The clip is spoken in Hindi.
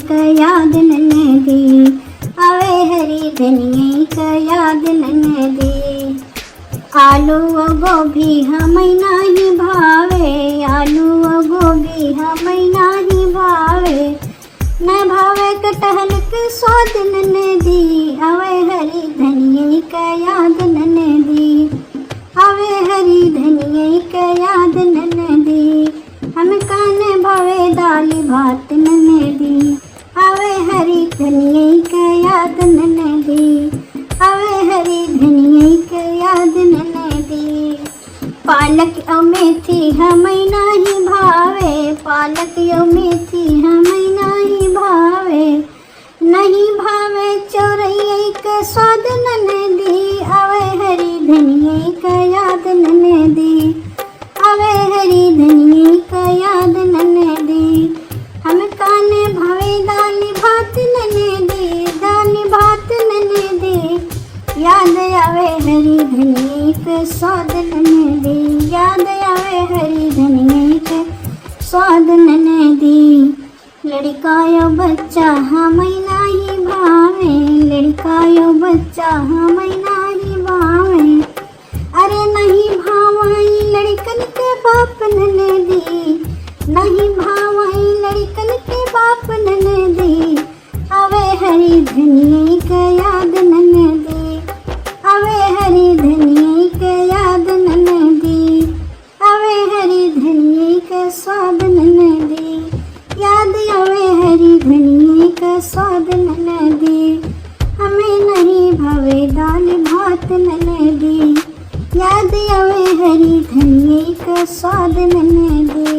का याद ननदी, आवे हरी धनिया का याद ननदी। आलू और गोभी हमें नाही भावे, आलू और गोभी हमें नाही भावे, न भावे कटहल के स्वाद ननदी, आवे हरी धनिया का याद ननदी, आवे हरी धनिया का याद ननदी। हम काने भावे दाल भात ननदी, आवे हरी धनिया का याद ननदी, आवे हरी धनिया का याद ननदी। पालक और मेथी हमें नाही भावे, पालक और मेथी हमें नाही भावे, नहीं भावे चौरैया का स्वाद ननदी, आवे हरी धनिया का याद ननदी, आवे हरी धनिया का याद ननदी। हम काने भावे दाल भात ननदी, दाल भात ननदी, याद आवे हरी धनिया का स्वाद ननदी, याद आवे हरी धनिया का स्वाद ननदी। लड़का यो बच्चा हमें नाही भावे, लड़का यो बच्चा हमें नाही भावे, अरे नहीं भावाई लड़कन के बाप ननदी, नहीं भावाई लड़कन के बाप ननदी, आवे हरी धनिया का याद ननदी, आवे हरी धनिया का याद ननदी, आवे हरी धनिया का स्वाद ननदी, याद आवे हरी धनिया का स्वाद ननदी। हमें नहीं भावे दाल भात ननदी, याद आवे हरी धनिया का स्वाद ननदी।